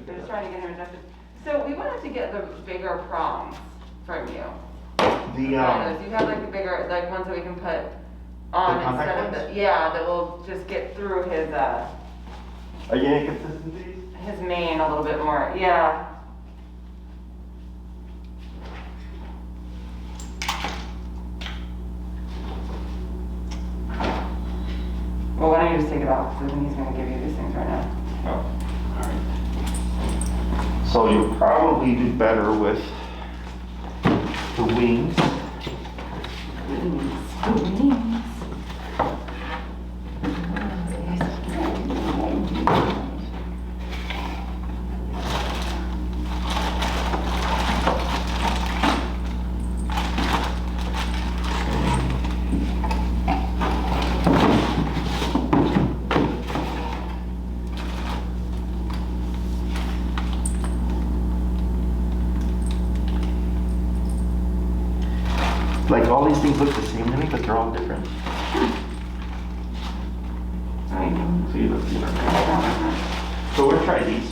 They're just trying to get him adjusted. So we wanted to get the bigger prongs from you. The you have like the bigger, like ones that we can put on instead of the, yeah, that will just get through his are you getting consistency? his mane a little bit more. Yeah. Well, why don't you just take it off? Because then he's going to give you these things right now. Oh, all right. So you'll probably do better with the wings. Wings. Wings. Like all these things look the same to me, but they're all different. See, let's see. So we're gonna try these.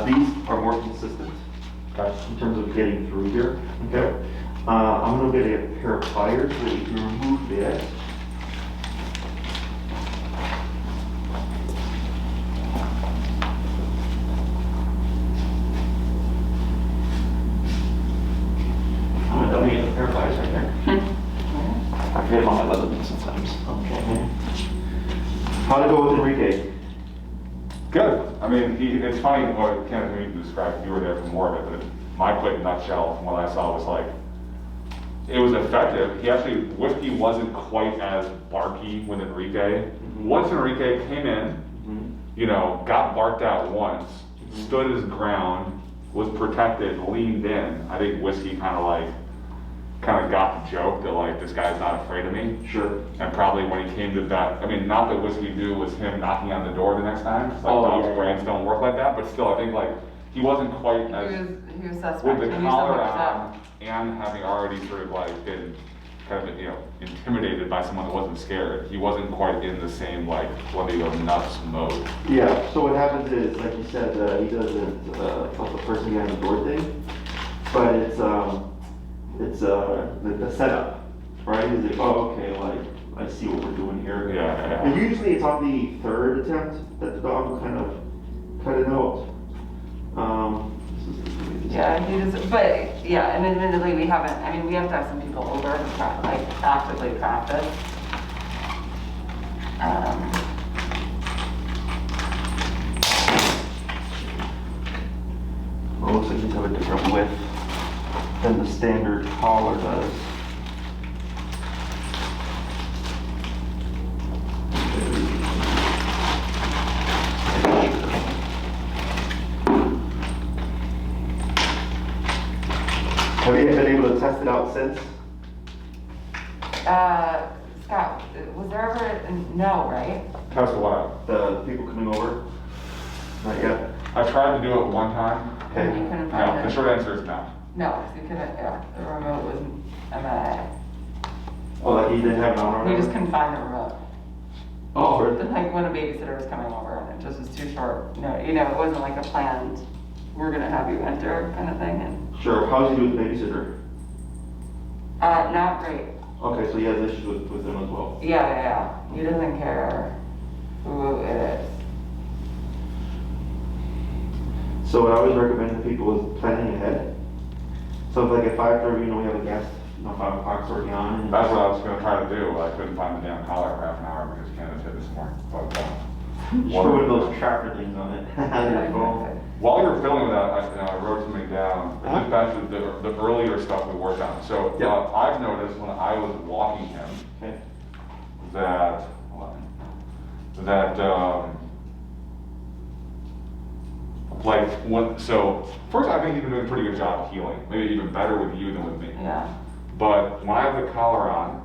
These are more consistent in terms of getting through here. Okay. I'm gonna get a pair of pliers so that you can remove this. Let me get a pair of pliers right there. I forget all my leather things sometimes. Okay. How'd it go with Enrique? Good. I mean, it's funny what Kenneth, when you described, you were there for more of it, but my quick nutshell from what I saw was like, it was effective. He actually, Whiskey wasn't quite as barky with Enrique. Once Enrique came in, you know, got barked at once, stood his ground, was protected, leaned in, I think Whiskey kind of got the joke that like, this guy's not afraid of me. Sure. And probably when he came to that, I mean, not that Whiskey knew was him knocking on the door the next time, like dogs' brains don't work like that, but still, I think like, he wasn't quite as, He was suspect. with the collar on and having already sort of like been kind of, you know, intimidated by someone that wasn't scared, he wasn't quite in the same like, let me go nuts mode. Yeah, so what happens is, like you said, he doesn't help the person behind the door thing, but it's the setup, right? He's like, oh, okay, like, I see what we're doing here. Yeah. And usually it's on the third attempt that the dog will kind of knows. Yeah, he just, but yeah, and admittedly we haven't, I mean, we have to have some people over to like actively practice. Well, it looks like these have a different width than the standard collar does. Have you been able to test it out since? Scott, was there ever, no, right? Test what out? The people coming over? Not yet. I tried to do it one time. Okay. You couldn't No, find the it? short answer is no. No, because you couldn't, yeah, the remote was MIA. Oh, like you didn't have it on or We just whatever? couldn't find the remote. Oh, really? Like when a babysitter was coming over and it just was too short. No, you know, it wasn't like a planned, we're gonna have you enter kind of thing. And Sure. How's he do with the babysitter? not great. Okay, so he has issues with them as well. Yeah. He doesn't care who it is. So what I always recommend to people is planning ahead. So if like at 5:30, you know, we have a guest, 5 o'clock's already on. That's what I was gonna try to do, I couldn't find the damn collar for half an hour because Kenneth hit this morning. But, Sure, with those tracker things on it. On your phone. while you were filming that, I wrote something down, just back to the earlier stuff we worked on. So I've noticed when I was walking him, Okay. that like so first I think he's been doing a pretty good job of healing, maybe even better with you than with me. Yeah. But when I have the collar on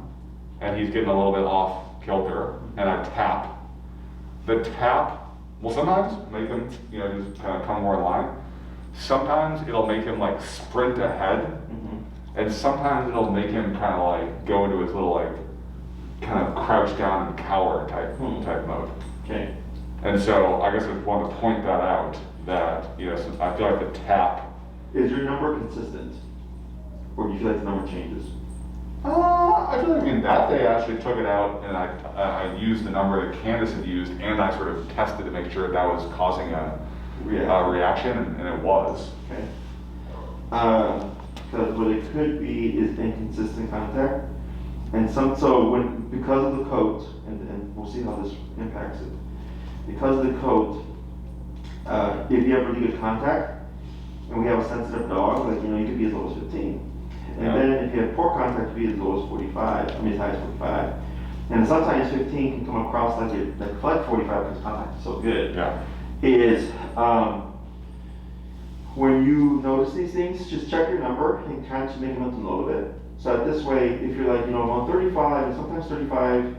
and he's getting a little bit off kilter and I tap, the tap will sometimes make him, you know, just kind of come more in line. Sometimes it'll make him like sprint ahead, and sometimes it'll make him kind of like go into his little like kind of crouch down and cower type mode. Okay. And so I guess I want to point that out, that, you know, since I feel like the tap. Is your number consistent? Or do you feel like the number changes? I feel like, I mean, that day I actually took it out and I used the number that Candace had used, and I sort of tested to make sure that was causing a reaction, and it was. Okay. Because what it could be is inconsistent contact. And because of the coat, and we'll see how this impacts it. Because of the coat, if you have really good contact, and we have a sensitive dog, like, you know, you could be as low as 15. And then if you have poor contact, you could be as low as 45, I mean as high as 45. And sometimes 15 can come across like 45 because contact is so good. Yeah. Is when you notice these things, just check your number and kind of make them up and low a bit. So that this way, if you're like, you know, I'm on 35, and sometimes 35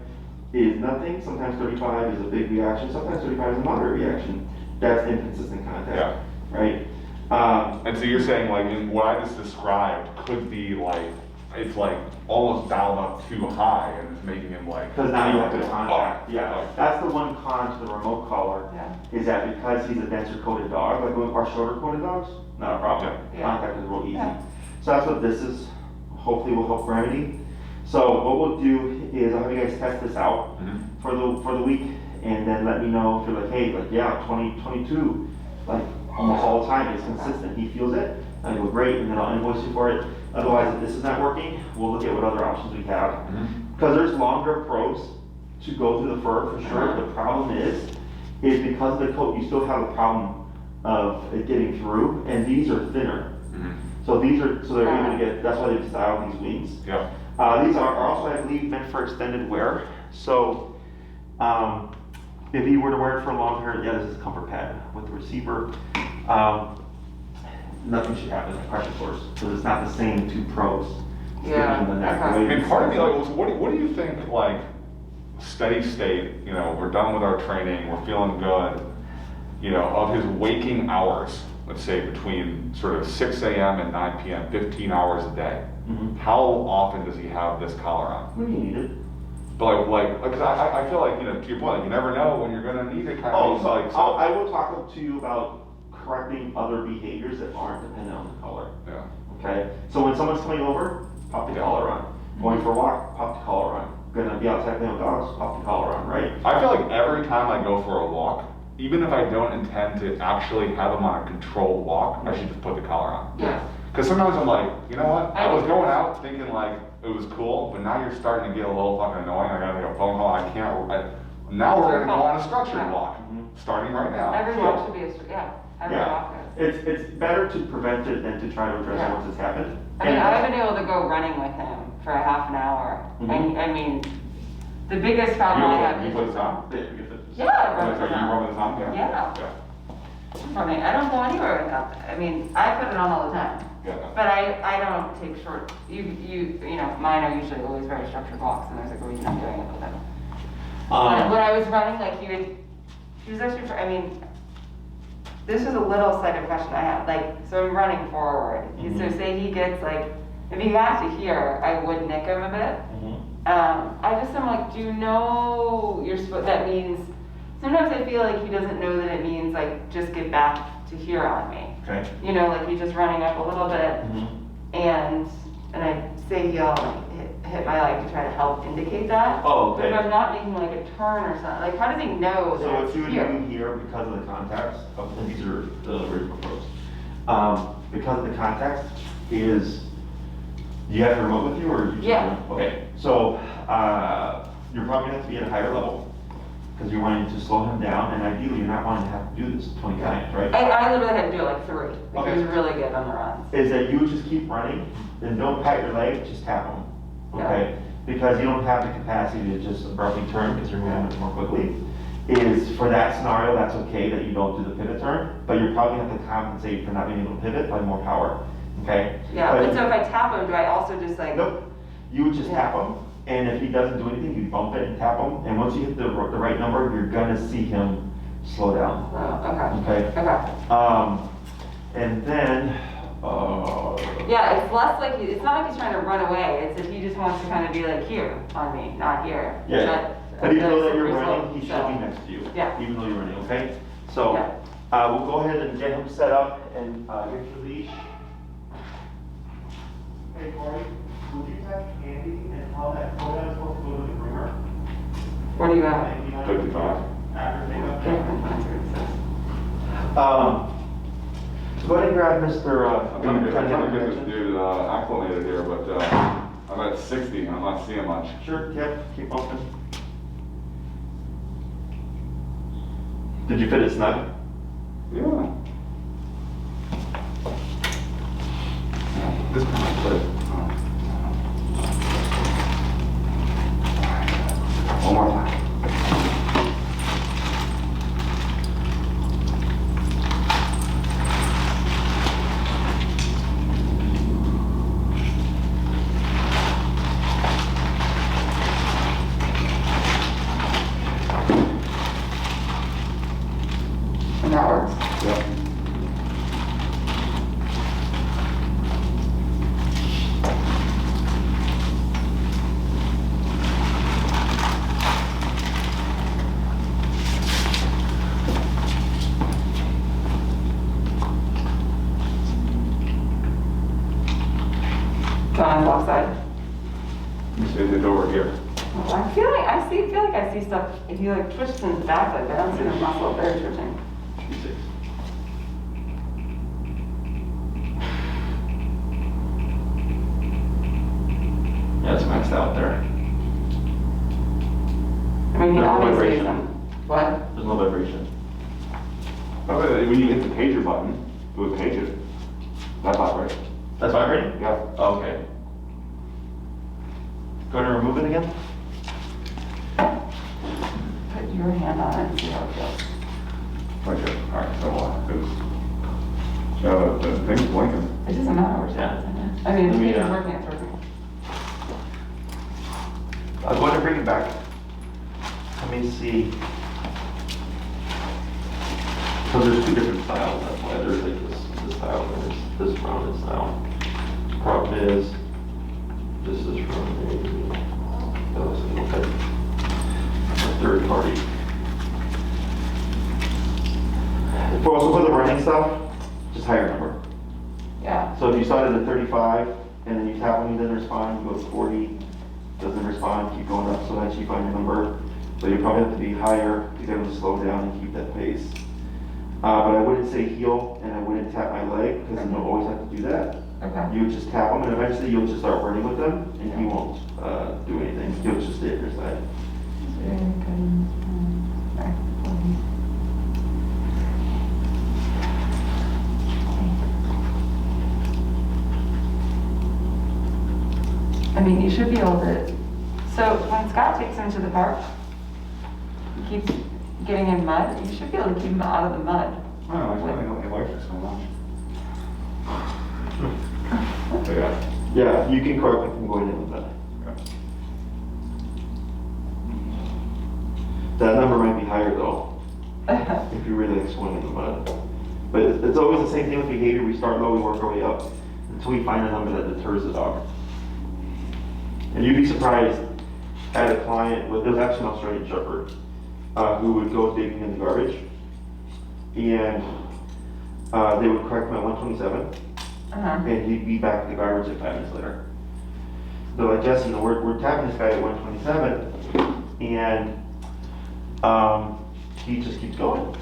is nothing, sometimes 35 is a big reaction, sometimes 35 is a moderate reaction, that's inconsistent contact, right? And so you're saying, like, in what I just described could be like, it's like almost dialed up too high and it's making him like. Because now you have good contact. Oh, Yeah, oh. that's the one con to the remote collar. Yeah. Is that because he's a denser coated dog, like with our shorter coated dogs, not a problem. Yeah. Contact is real easy. Yeah. So that's what this is. Hopefully will help remedy. So what we'll do is I'll have you guys test this out for the week, and then let me know if you're like, hey, like, yeah, 20, 22, like almost all the time it's consistent. He feels it, and we're great, and then I'll invoice you for it. Otherwise, if this is not working, we'll look at what other options we have. Because there's longer probes to go through the fur for sure. The problem is because of the coat, you still have a problem of it getting through, and these are thinner. So they're able to get, that's why they've styled these wings. Yeah. These are also, I believe, meant for extended wear. So if you were to wear it for long hair, yeah, this is a comfort pad with the receiver. Nothing should happen to pressure source, because it's not the same two probes. Yeah, sticking in the neck. okay. I mean, part of me, like, what do you think, like, steady state, you know, we're done with our training, we're feeling good, you know, of his waking hours, let's say between sort of 6 a.m. and 9 p.m., 15 hours a day, how often does he have this collar on? When you need it. But because I feel like, you know, to your point, you never know when you're gonna need it, kind of. I will talk to you about correcting other behaviors that aren't dependent on the collar. Yeah. Okay, so when someone's coming over, pop the collar on. Going for a walk, pop the collar on. Gonna be outside playing with dogs, pop the collar on, right? I feel like every time I go for a walk, even if I don't intend to actually have him on a controlled walk, I should just put the collar on. Yeah. Because sometimes I'm like, you know what? I was going out thinking like it was cool, but now you're starting to get a little fucking annoying. I gotta make a phone call. Now we're gonna go on a structured walk, starting right now. Every walk should be every walk is. It's better to prevent it than to try to address it once it's happened. I mean, I've been able to go running with him for a half an hour. And I mean, the biggest problem I have You is. put this on? Yeah, I run Are with you him. rubbing this on? Yeah. Running, I don't go anywhere without that. I mean, I put it on all the time. Yeah. But I don't take short, you know, mine are usually always very structured walks, and there's like a reason I'm doing it with him. When I was running, like he was actually, I mean, this is a little side of question I have, like, so I'm running forward. So say he gets like, if he got to here, I would nick him a bit. I just am like, do you know that means, sometimes I feel like he doesn't know that it means like, just get back to here on me. Okay. You know, like he's just running up a little bit, and I say he'll hit my leg to try to help indicate that. Oh, okay. But if I'm not making like a turn or something, like how does he know So that what it's you would here? do here, because of the contacts, and these are the original probes, because of the contacts is, do you have the remote with you or? You Yeah. Okay, so you're probably gonna have to be at a higher level because you're wanting to slow him down, and ideally you're not wanting to have to do this 20 times, right? I literally had to do it like 3. Like Okay. he's really good on the runs. Is that you would just keep running, and don't pat your leg, just tap him, okay? Because you don't have the capacity to just abruptly turn because you're moving much more quickly. Is for that scenario, that's okay that you don't do the pivot turn, but you're probably gonna have to compensate for not being able to pivot by more power, okay? Yeah, but so if I tap him, do I also just like? Nope, you would just tap him, and if he doesn't do anything, you bump it and tap him, and once you hit the right number, you're gonna see him slow down. Oh, okay. Okay. Okay. And then, Yeah, it's less like, it's not like he's trying to run away, it's that he just wants to kind of be like here on me, not here. Yeah, but even though that you're That's the running, he should result, be next to you. Yeah. Even though you're running, okay? So, Yeah. we'll go ahead and get him set up and, get the leash. Hey Corey, would you test Andy and how that photo is supposed to go to the groomer? What do you got? 55. After makeup. Okay. So go ahead and grab Mr. I'm trying to get this dude acclimated here, but I'm at 60 and I'm not seeing much. Sure, yep, keep open. Did you fit it snug? Yeah. This kind of place. One more time. And that works. Yeah. John, left side. You see the door here. I feel like I see stuff, if you like twist in the back, like I don't see the muscle up there twitching. Yeah, it's maxed out there. I mean, he No obviously vibration. isn't. What? There's no vibration. Oh, when you hit the pager button, it would page it. That vibrates. That's vibrating? Yeah. Okay. Go to remove it again? Put your hand on it and see how it feels. Right here. All right, so the thing's blinking. It doesn't matter which Yeah. one it's in. I mean, if Yeah. it's working, it's working. I'll go ahead and bring it back. Let me see. So there's two different styles, that's why there's like this style and this rounded style. Problem is, this is from a third party. For the running stuff, just higher number. Yeah. So if you start at a 35 and then you tap when you didn't respond, you go to 40, doesn't respond, keep going up, so that you find your number. So you probably have to be higher to get them to slow down and keep that pace. But I wouldn't say heel and I wouldn't tap my leg because you don't always have to do that. Okay. You would just tap them and eventually you'll just start running with them and he won't do anything. He'll just stay at your side. Very good. Alright. I mean, you should be able to, so when Scott takes him to the park, he keeps getting in mud, you should be able to keep him out of the mud. I don't know, he likes it so much. So yeah. Yeah, you can correct him from going in with that. That number might be higher though, if you really like swing in the mud. But it's always the same thing with behavior. We start low, we work our way up until we find a number that deters the dog. And you'd be surprised, I had a client with, it was actually an Australian Shepherd, who would go digging in the garbage. And they would correct him at 127, and he'd be back at the garbage like 5 minutes later. They're like, Jesse, we're tapping this guy at 127, and he just keeps going.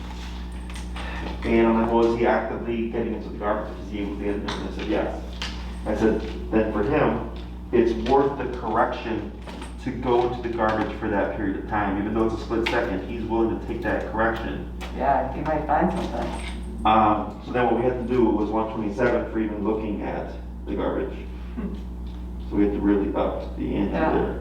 And I'm like, well, is he actively getting into the garbage? Is he able to get in there? And I said, yes. I said, then for him, it's worth the correction to go into the garbage for that period of time. Even though it's a split second, he's willing to take that correction. Yeah, you might find something. So then what we had to do was 127 for even looking at the garbage. So we had to really up the ante there.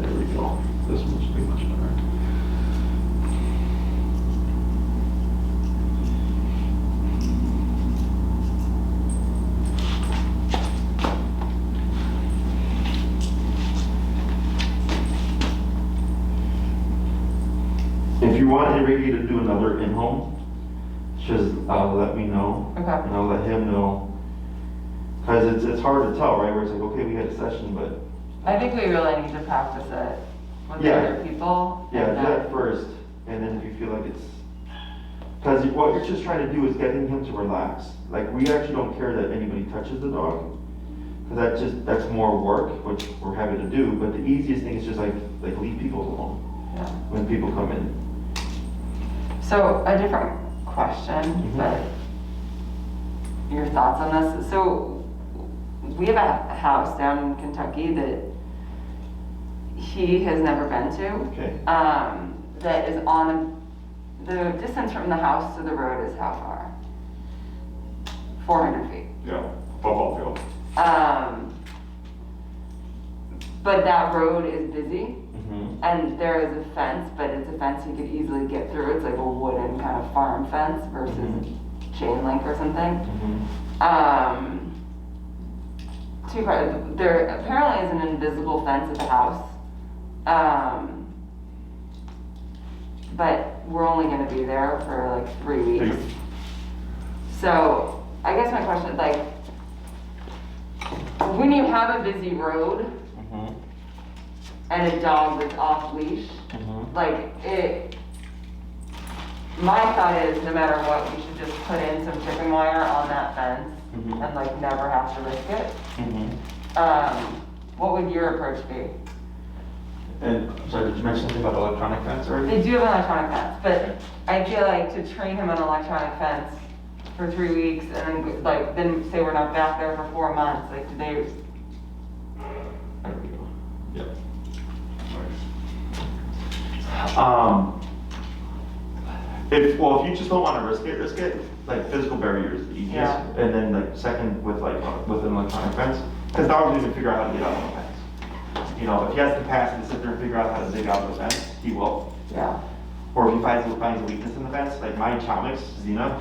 There we go. This one should be much better. If you want Enrique to do another in-home just let me know. Okay. And I'll let him know. Because it's hard to tell, right? Where it's like, okay, we had a session, but. I think we really need to practice it with Yeah. other people. Yeah, and do that first, and then if you feel like it's, because what you're just trying to do is getting him to relax. Like, we actually don't care that anybody touches the dog, because that's more work, which we're happy to do, but the easiest thing is just like leave people alone Yeah. when people come in. So a different question, but your thoughts on this. So we have a house down in Kentucky that he has never been to. Okay. That is the distance from the house to the road is how far? 400 feet. Yeah, football field. But that road is busy. Mm-hmm. And there is a fence, but it's a fence you could easily get through. It's like a wooden kind of farm fence versus chain link or something. Two parts. There apparently is an invisible fence at the house. But we're only going to be there for like 3 weeks. So I guess my question is like, when you have a busy road, and a dog that's off leash, like my thought is no matter what, we should just put in some chipping wire on that fence and like never have to risk it. What would your approach be? And, sorry, did you mention something about electronic fence already? They do have an electronic fence, but I feel like to train him on an electronic fence for 3 weeks and then like, then say we're not back there for 4 months, like do they? There we go. Yep. If you just don't want to risk it, like physical barrier is the easiest. Yeah. And then like second with with an electronic fence, because dogs don't even figure out how to get out of the fence. You know, if he has capacity to sit there and figure out how to dig out of the fence, he will. Yeah. Or if he finds a weakness in the fence, like my Chalmix, Xena,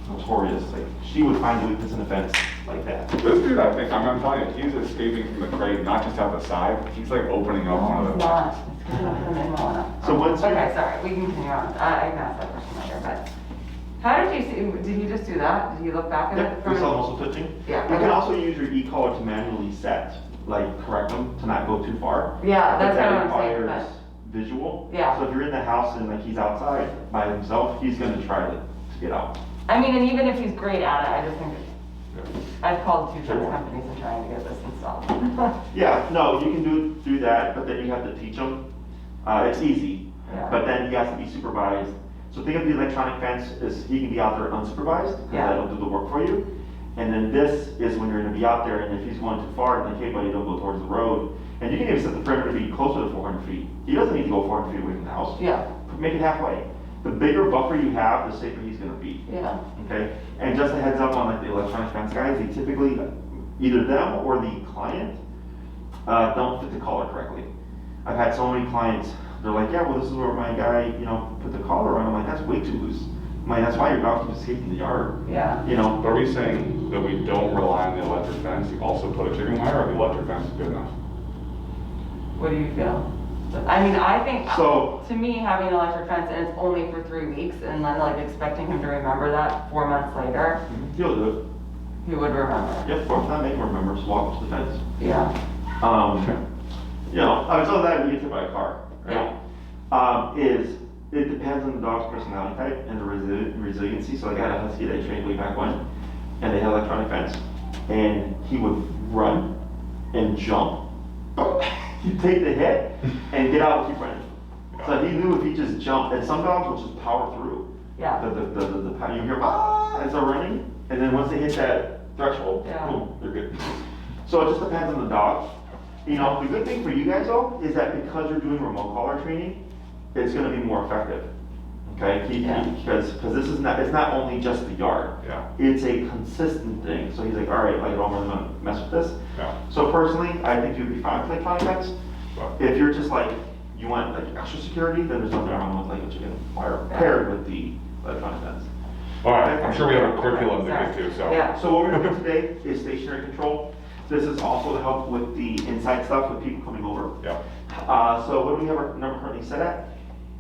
notorious, like she would find a weakness in the fence like that. This dude, I think, I'm telling you, he's escaping from the crate, not just out the side, he's like opening up one of It's the. not. It's because I put him in well enough. So once you- Okay, sorry, we can continue on. I can ask that question later, but how did you see, did he just do that? Did he look back at it? Yep, we saw muscle twitching. Yeah. You can also use your e-collar to manually set, like correct them to not go too far. Yeah, But that's that what I'm saying, requires but, visual. Yeah. So if you're in the house and like he's outside by himself, he's gonna try to get out. I mean, and even if he's great at it, I just think, I've called 2 fence companies and trying to get this installed. Yeah, no, you can do that, but then you have to teach him. It's easy, Yeah. but then he has to be supervised. So think of the electronic fence as he can be out there unsupervised, because Yeah. that'll do the work for you. And then this is when you're gonna be out there, and if he's going too far, then hey buddy, don't go towards the road. And you can even set the perimeter to be closer to 400 feet. He doesn't need to go 400 feet away from the house. Yeah, Make it halfway. The bigger buffer you have, the safer he's gonna be. yeah, Okay, and just a heads up on like the electronic fence guys, they typically, either them or the client, don't fit the collar correctly. I've had so many clients, they're like, yeah, well, this is where my guy, put the collar on. I'm like, that's way too loose. I'm like, that's why your dog keeps escaping the yard. yeah. But are we saying that we don't rely on the electric fence, you also put a chicken wire, or the electric fence is good enough? What do you feel? I mean, I think, So- to me, having an electric fence and it's only for 3 weeks and then like expecting him to remember that 4 months later, He'll do it. he would remember. Yep, fourth time, make him remember, just walk up to the fence. Yeah, So that we get hit by a car, right? It depends on the dog's personality type and the resiliency. So I got a husky that I trained way back when, and they had electronic fence, and he would run and jump. He'd take the hit and get out and keep running. So he knew if he just jumped, and some dogs will just power through. yeah, You hear as they're running, and then once they hit that threshold, Yeah. boom, they're good. So it just depends on the dog. The good thing for you guys though is that because you're doing remote collar training, it's going to be more effective. Okay, Yeah. because this is it's not only just the yard. Yeah. It's a consistent thing. So he's like, all right, I don't really want to mess with this. Yeah. So personally, I think you'd be fine with electronic fence. But- If you're just like, you want like extra security, then there's nothing wrong with like a chicken wire Yeah. paired with the electronic fence. All right, I'm sure we have a curriculum to get to, so. yeah. So what we're gonna do today is stationary control. This is also to help with the inside stuff with people coming over. Yeah. So what do we have our number currently set at?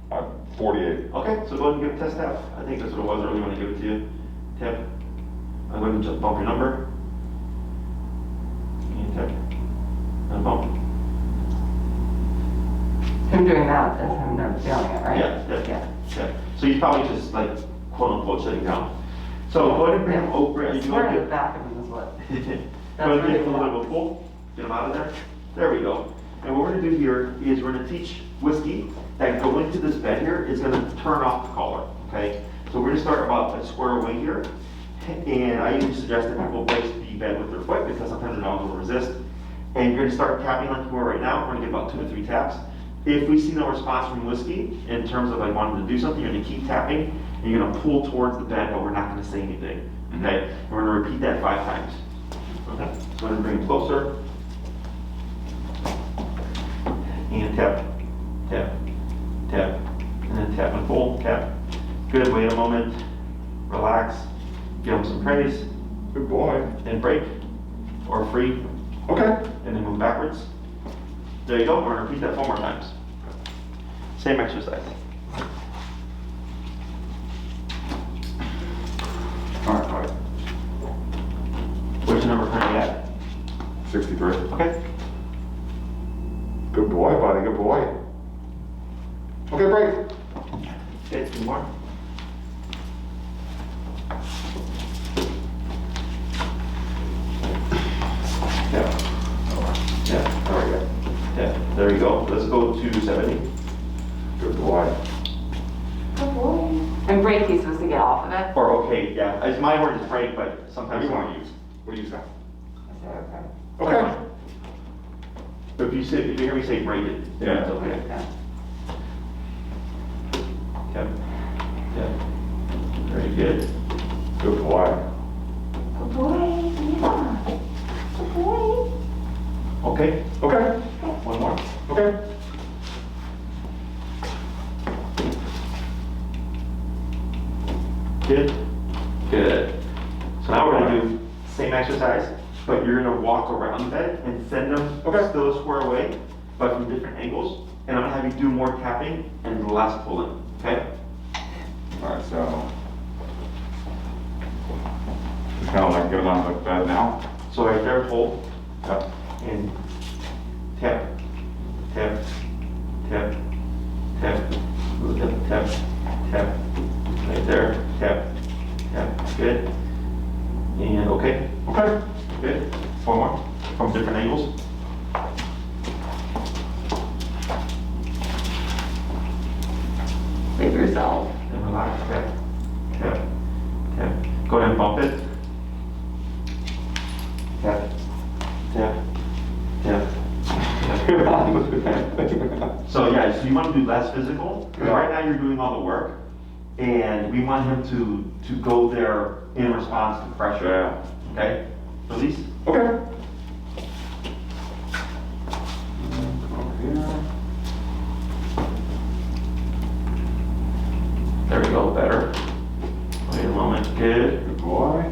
48. Okay, so go ahead and give a test tap. I think that's what it was earlier when I gave it to you. Tap. I'm going to just bump your number. And tap. And bump. Him doing that is him never feeling it, right? Yeah. So he's probably just like quote unquote shutting down. So go ahead and bring him over. It's You more want in to the back of him is what. go ahead and give him a little bit of a pull. Get him out of there. There we go. And what we're going to do here is we're going to teach Whiskey that going into this bed here is going to turn off the collar. Okay? So we're going to start about a square away here. And I usually suggest that people brace the bed with their foot because sometimes the dogs will resist. And you're going to start tapping like you are right now. We're going to get about 2 to 3 taps. If we see no response from Whiskey in terms of like wanting to do something, you're going to keep tapping and you're going to pull towards the bed, but we're not going to say anything. Okay? And we're going to repeat that 5 times. Okay? So I'm going to bring it closer. And tap, tap, tap, and then tap and pull, tap. Good, wait a moment, relax, give them some praise. Good boy. And break, or free. Okay. And then move backwards. There you go, we're gonna repeat that 4 more times. Same exercise. All right. Where's your number currently at? 63. Okay. Good boy, buddy, good boy. Okay, break. Okay, 2 more. Yeah, there you go. Let's go to 70. Good boy. Good boy. And break, he's supposed to get off of it? Or okay, yeah. It's my word is break, but What sometimes do you want to use? What do you say? I said, Okay. But if you hear me say break it, then it's okay. okay. Okay. Yep. Yep. Very good. Good boy. Good boy, yeah. Good boy. Okay. Okay. 1 more. Okay. Good. Good. So now we're gonna do same exercise, but you're gonna walk around the bed and send them still a square away, but from different angles. And I'm gonna have you do more tapping and less pulling. Okay? All right, so just kind of like get on the bed now. So right there, hold Yep. and tap, tap, tap, tap, tap, tap. Right there, tap, tap. Good. And okay. Okay. Good. 4 more from different angles. Save yourself. And relax. Tap, tap, tap. Go ahead and bump it. Tap, tap, tap. So yeah, so you want to do less physical. Yeah. Right now you're doing all the work, and we want him to go there in response to pressure. Yeah. Okay. Release. Okay. Over here. There we go. Better. Wait a moment. Good. Good boy.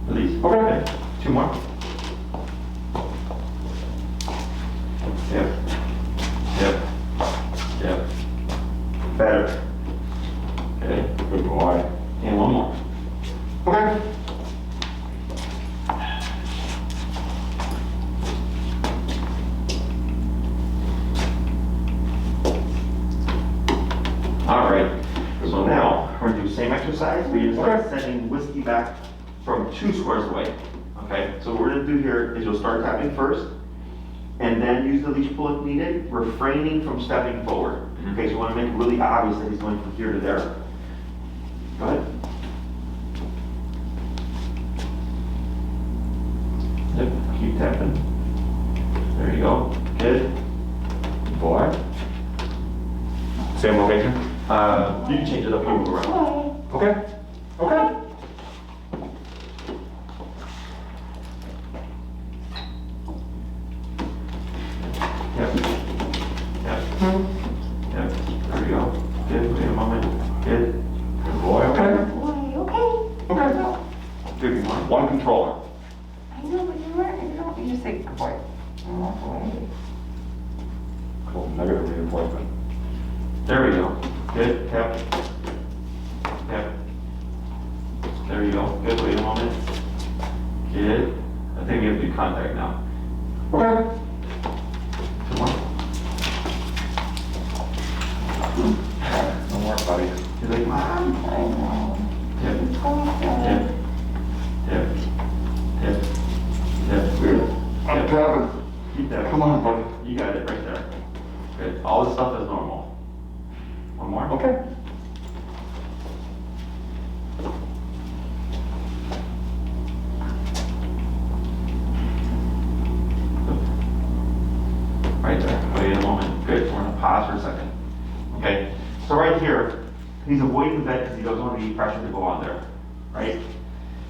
Release. Okay. 2 more. Yep. Yep. Yep. Better. Okay. Good boy. And 1 more. Okay. All right. So now we're gonna do the same exercise, but you're gonna start sending Whiskey back from 2 squares away. Okay. So what we're gonna do here is you'll start tapping first, and then use the leash pull if needed, refraining from stepping forward. Okay. So you want to make it really obvious that he's going from here to there. Go ahead. Yep. Keep tapping. There you go. Good. Good boy. Same location? You can change it up, you move around. Okay. Okay. Yep. Yep. Yep. There we go. Good. Wait a moment. Good. Good boy. Okay. Boy, okay. Okay. Dude, one controller. I know, but you weren't, you don't, you just say, good boy. And walk away. Cool. Negative reinforcement. There we go. Good, tap. Tap. There you go. Good, wait a moment. Good. I think we have to do contact now. Okay. Come on. No more, buddy. He's like, Mom. I know. Tap. It's so Tap. sad. Tap. Tap. Tap. Weird. I'm Tap. tapping. Keep that. Come on, buddy. You got it right there. Good. All this stuff is normal. One more? Okay. Right there. Wait a moment. Good. We're gonna pause for a second. Okay. So right here, he's avoiding the bed because he doesn't want the pressure to go on there. Right?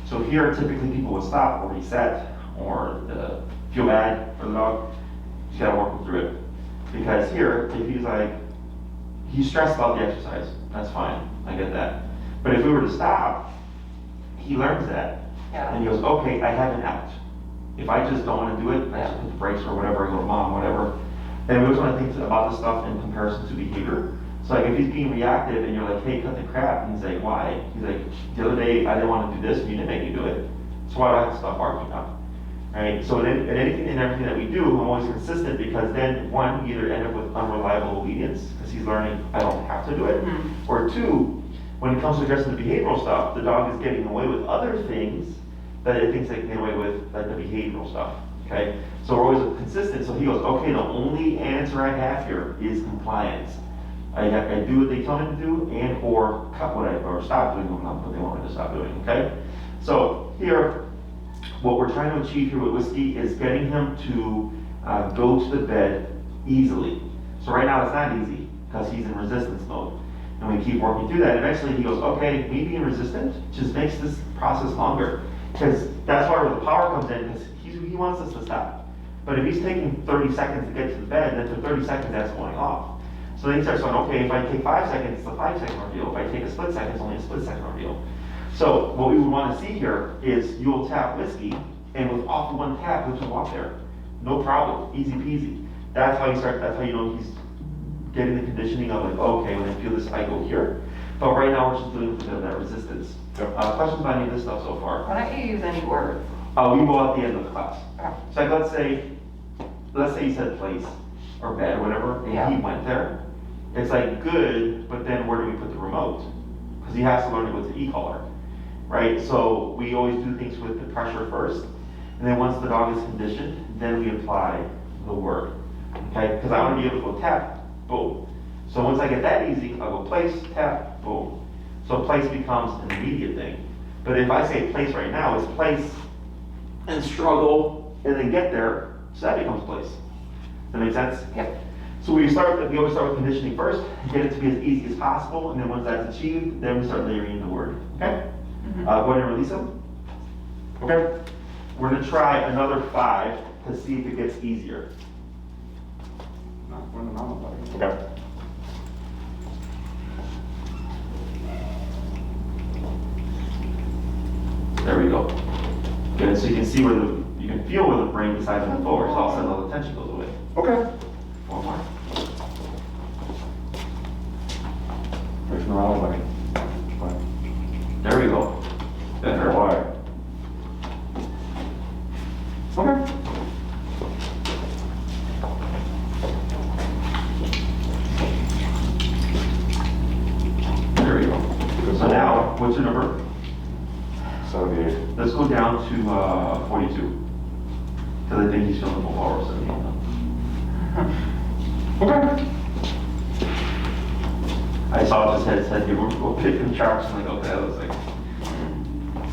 So here, typically people would stop or reset or feel bad for the dog. You just gotta work him through it. Because here, if he's like, he's stressed about the exercise, that's fine. I get that. But if we were to stop, he learns that. Yeah. And he goes, okay, I have an out. If I just don't want to do it, I just put the brakes or whatever, I go, Mom, whatever. And we always want to think about this stuff in comparison to behavior. So like if he's being reactive and you're like, hey, cut the crap, and he's like, why? He's like, the other day I didn't want to do this and you didn't make me do it. So why do I have to stop barking now? Right? So in anything and everything that we do, I'm always consistent because then one, we either end up with unreliable obedience because he's learning I don't have to do it. Mm-hmm. Or two, when it comes to addressing the behavioral stuff, the dog is getting away with other things that it thinks they can get away with, like the behavioral stuff, okay? So we're always consistent, so he goes, okay, the only answer I have here is compliance. I do what they tell me to do and or cut what or stop doing what they want me to stop doing, okay? So here, what we're trying to achieve here with Whiskey is getting him to go to the bed easily. So right now it's not easy because he's in resistance mode. And we keep working through that. Eventually he goes, okay, me being resistant just makes this process longer. Because that's why where the power comes in, because he wants us to stop. But if he's taking 30 seconds to get to the bed, then for 30 seconds that's going off. So then he starts going, okay, if I take 5 seconds, it's a 5-second ordeal. If I take a split second, it's only a split-second ordeal. So what we would want to see here is you'll tap Whiskey, and with off one tap, he'll jump off there. No problem, easy peasy. That's how you start, that's how you know he's getting the conditioning of like, okay, when I feel this, I go here. But right now, we're just doing a bit of that resistance. Questions about any of this stuff so far? Why don't you use any words? We go at the end of the class. Okay. So like, let's say you said place or bed or whatever, and Yeah. he went there. It's like good, but then where do we put the remote? Because he has to learn it with the e-collar, right? So we always do things with the pressure first, and then once the dog is conditioned, then we apply the word, okay? Because I want to be able to go tap, boom. So once I get that easy, I'll go place, tap, boom. So place becomes an immediate thing. But if I say place right now, it's place and struggle and then get there, so that becomes place. Does that make sense? Yep. So we always start with conditioning first, get it to be as easy as possible, and then once that's achieved, then we start layering in the word, okay? Mm-hmm. Go ahead and release them. Okay? We're gonna try another 5 to see if it gets easier. Not running on, buddy. Okay. There we go. Good, so you can see you can feel where the brain decides to move forward, so all of a sudden all the tension goes away. Okay. 4 more. Pushing around, buddy. There we go. Good. There, why? Okay. There we go. So now, what's your number? 78. Let's go down to 42. Because I think he's feeling the full power of 78 now. Okay. I saw his head said, we're picking sharps. I'm like, okay, that looks like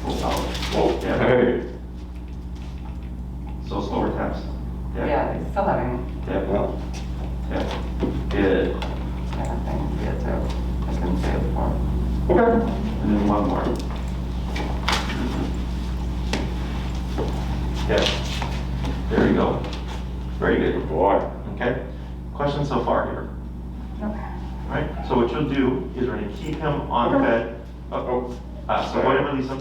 full power. Whoa. Yeah. Hey. So slower taps. Yeah, he's still having Tap. Well. Tap. Good. kind of things yet, so I couldn't say it before. Okay. And then one more. Yeah. There you go. Very good. Good boy. Okay. Questions so far here? Okay. All right. So what you'll do is we're going to keep him on the bed. Uh-oh. So go ahead and release him.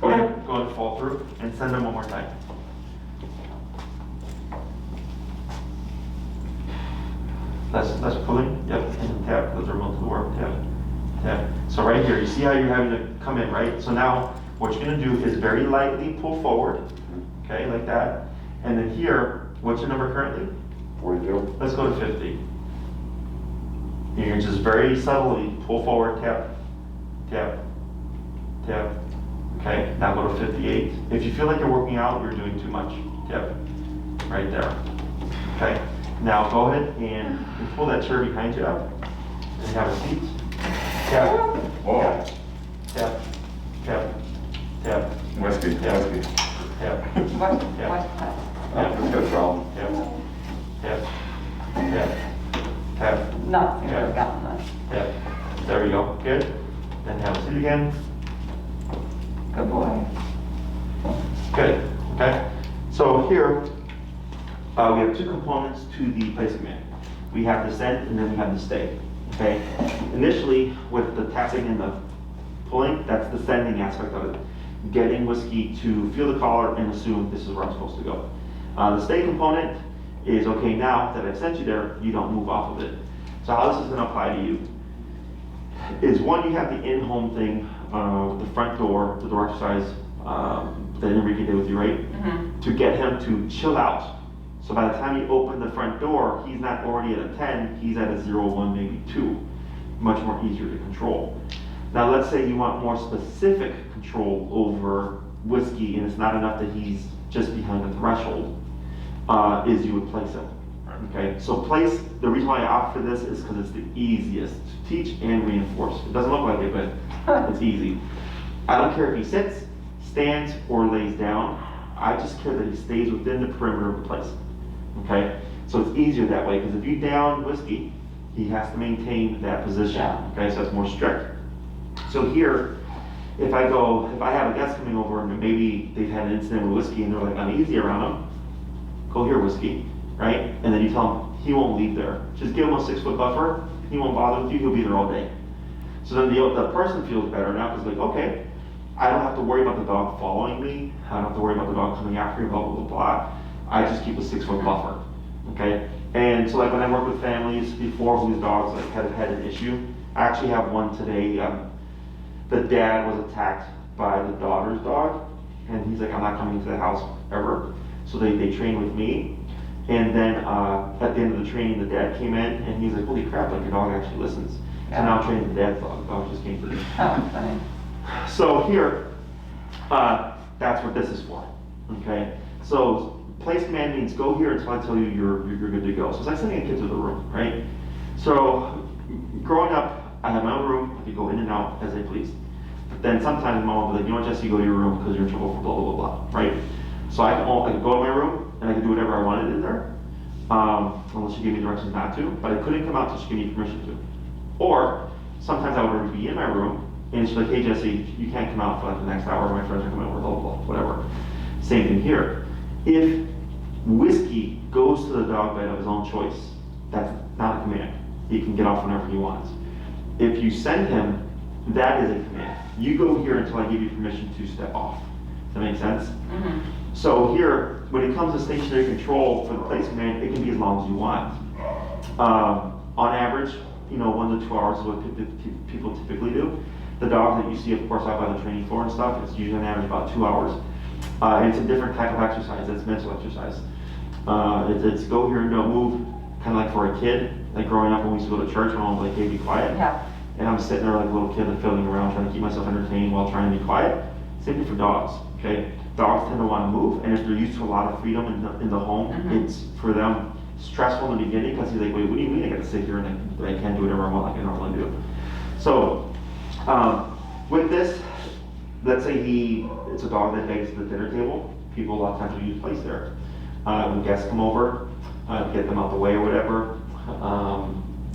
Go ahead, go and fall through and send him one more time. That's pulling. Yep. And tap, the terminal to the work, tap, tap. So right here, you see how you're having to come in, right? So now, what you're gonna do is very lightly pull forward, okay, like that. And then here, what's your number currently? 42. Let's go to 50. You're gonna just very subtly pull forward, tap, tap, tap. Okay, now go to 58. If you feel like you're working out, you're doing too much. Tap, right there. Okay, now go ahead and pull that chair behind you up and have a seat. Tap, Whoa. tap, tap, tap, Whiskey, whiskey. tap, What? Yeah. What? Oh, this got a problem. tap, tap, tap, tap, No, you've never gotten that. tap. There we go, good. Then have a seat again. Good boy. Good, okay. So here, we have two components to the place command. We have the send and then we have the stay, okay? Initially, with the tapping and the pulling, that's the sending aspect of it. Getting Whiskey to feel the collar and assume this is where I'm supposed to go. The stay component is, okay, now that I've sent you there, you don't move off of it. So how this is gonna apply to you is, one, you have the in-home thing, the front door, the door exercise, that Enrique did with you, right? Mm-hmm. To get him to chill out. So by the time you open the front door, he's not already at a 10, he's at a 0, 1, maybe 2. Much more easier to control. Now let's say you want more specific control over Whiskey, and it's not enough that he's just behind the threshold, is you would place him. Okay, so place, the reason why I opt for this is because it's the easiest to teach and reinforce. It doesn't look like it, but it's easy. I don't care if he sits, stands, or lays down. I just care that he stays within the perimeter of the place. Okay, so it's easier that way, because if you down Whiskey, he has to maintain that position. Yeah. Okay, so it's more strict. So here, if I have a guest coming over and maybe they've had an incident with Whiskey and they're like uneasy around him, go here, Whiskey, right? And then you tell him he won't leave there. Just give him a 6-foot buffer. He won't bother with you. He'll be there all day. So then the person feels better now, because like, okay, I don't have to worry about the dog following me. I don't have to worry about the dog coming after me, blah, blah, blah, blah. I just keep a 6-foot buffer, okay? And so like when I work with families before whose dogs like had an issue, I actually have one today. The dad was attacked by the daughter's dog, and he's like, I'm not coming to the house ever. So they trained with me. And then at the end of the training, the dad came in, and he's like, holy crap, like your dog actually listens. So now I'm training the dad's dog. The dog just came to me. Oh, funny. So here, that's what this is for, okay? So place command means go here until I tell you you're good to go. So it's like sending a kid to the room, right? So growing up, I had my own room. I could go in and out as I pleased. But then sometimes mom would be like, you know what, Jesse, go to your room because you're in trouble for blah, blah, blah, blah, right? So I could go to my room and I could do whatever I wanted in there, unless she gave me directions not to, but I couldn't come out until she gave me permission to. Or sometimes I would already be in my room and she's like, hey Jesse, you can't come out for like the next hour, my friends are coming over, blah, blah, blah, whatever. Same thing here. If Whiskey goes to the dog bed of his own choice, that's not a command. He can get off whenever he wants. If you send him, that is a command. You go here until I give you permission to step off. Does that make sense? Mm-hmm. So here, when it comes to stationary control for the place command, it can be as long as you want. On average, 1 to 2 hours is what people typically do. The dogs that you see, of course, out by the training floor and stuff, it's usually on average about 2 hours. And it's a different type of exercise. It's mental exercise. It's go here and don't move, kind of like for a kid. Like growing up when we used to go to church, my mom was like, hey, be quiet. Yeah. And I'm sitting there like a little kid and fiddling around trying to keep myself entertained while trying to be quiet. Same thing for dogs, okay? Dogs tend to want to move, and if they're used to a lot of freedom in the home, Mhm. it's for them stressful in the beginning because he's like, wait, what do you mean I got to sit here and I can't do whatever I want like I normally do? So with this, let's say it's a dog that begs at the dinner table, people a lot of times will use place there. When guests come over, get them out the way or whatever,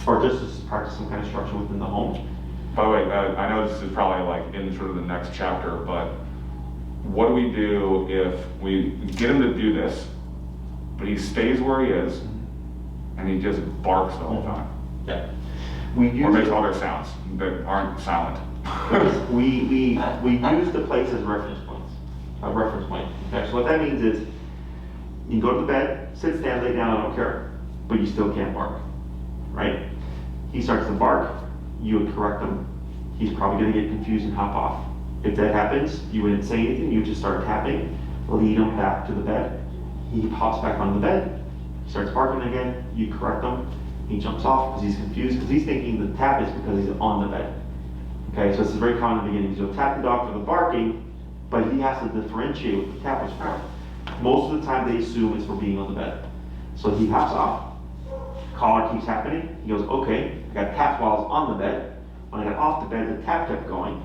or just to practice some kind of structure within the home. By the way, I know this is probably like in sort of the next chapter, but what do we do if we get him to do this, but he stays where he is, and he just barks the whole time? Yeah. We use Or makes other sounds that aren't silent. we use the place as reference points, a reference point. Okay, so what that means is you can go to the bed, sit, stand, lay down, I don't care, but you still can't bark, right? he starts to bark, you would correct him. He's probably gonna get confused and hop off. If that happens, you wouldn't say anything, you would just start tapping, lead him back to the bed. He pops back on the bed, he starts barking again, you correct him, he jumps off because he's confused, because he's thinking the tap is because he's on the bed. Okay, so this is very common in the beginning. You'll tap the dog for the barking, but he has to differentiate what the tap is for. Most of the time they assume it's for being on the bed. So he hops off, collar keeps happening, he goes, okay, I got tapped while I was on the bed. When I got off the bed, the tap kept going,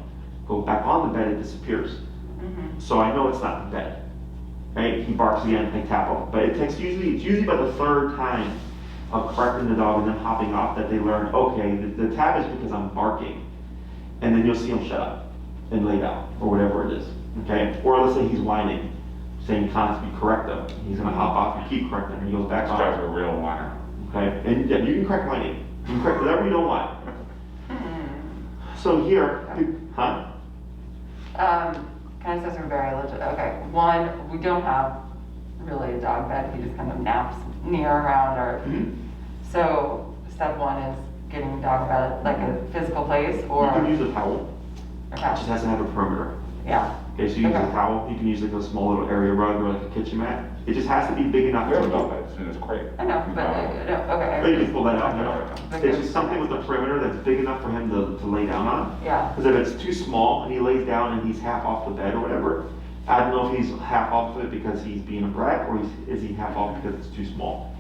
go back on the bed, it disappears. So I know it's not the bed. Right? He barks again, I tap him. But it's usually about the third time of correcting the dog and then hopping off that they learn, okay, the tap is because I'm barking. And then you'll see him shut up and lay down, or whatever it is. Okay? Or let's say he's whining, saying constantly correct him. He's gonna hop off and keep correcting him, and he goes back This on. guy's a real whiner. Okay? And yeah, you can correct whining. You can correct whatever you don't want. So here, huh? Can I say something very legit? Okay, one, we don't have really a dog bed, he just kind of naps near around our, so step one is getting the dog a bed, like a physical place, or? You can use a towel. It Okay, just has to have a perimeter. yeah, Okay, so you use Okay. a towel, you can use like a small little area rug or like a kitchen mat. It just has to be big enough We to have dog beds, and it's great. I know, but, okay. But you can pull that out, Like It's a- just something with a perimeter that's big enough for him to lay down on. Yeah, Because if it's too small and he lays down and he's half off the bed or whatever, I don't know if he's half off of it because he's being a brat or is he half off because it's too small.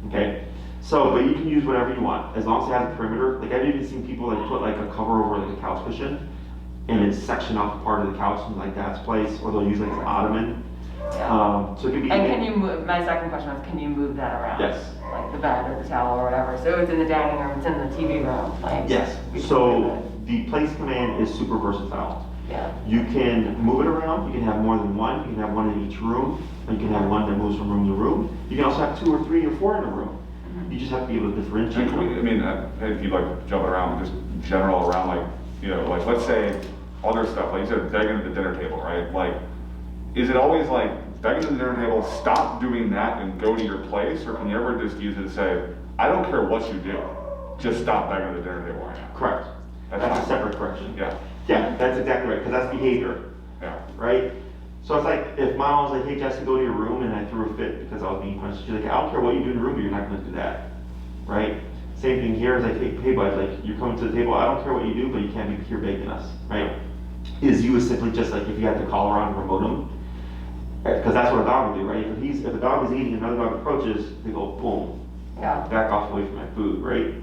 Okay? So, but you can use whatever you want, as long as it has a perimeter. Like I've even seen people like put like a cover over like a couch cushion and then section off part of the couch in like dad's place, or they'll use like an ottoman. yeah. So it could be. And can you move, my second question was, can you move that around? Yes. Like the bed or the towel or whatever, so it's in the dining room, it's in the TV room, like. Yes, we can so move it. the place command is super versatile. Yeah, You can move it around, you can have more than one, you can have one in each room, and you can have one that moves from room to room. You can also have 2 or 3 or 4 in a room. You just have to be able to differentiate. And can we, I mean, if you like jumping around, just general around, like, you know, like, let's say other stuff, like you said, begging at the dinner table, right? Like, is it always like, begging at the dinner table, stop doing that and go to your place? Or can you ever just use it to say, I don't care what you do, just stop begging at the dinner table right now? Correct. That's a separate correction. Yeah, Yeah, that's exactly right, because that's behavior, yeah. right? So it's like, if mom was like, hey Jesse, go to your room, and I threw a fit because I was being punished, she's like, I don't care what you do in the room, but you're not gonna do that, right? Same thing here, is like, hey bud, like, you're coming to the table, I don't care what you do, but you can't be here begging us, right? Is you is simply just like, if you had the collar on, remote him, because that's what a dog would do, right? If a dog is eating, another dog approaches, they go, boom, yeah, back off away from my food, right?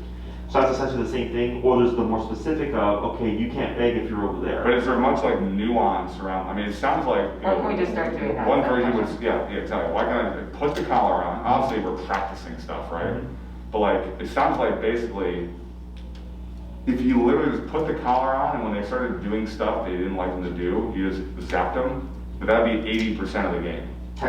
So that's essentially the same thing, or there's the more specific of, okay, you can't beg if you're over there. But is there much like nuance around, I mean, it sounds like, you Or know, can we just start doing that? one version was, yeah, exactly. Why can't I put the collar on? Obviously, we're practicing stuff, right? Mhm. But like, it sounds like basically, if you literally just put the collar on and when they started doing stuff they didn't like them to do, you just zapped them, but that'd be 80% of the game.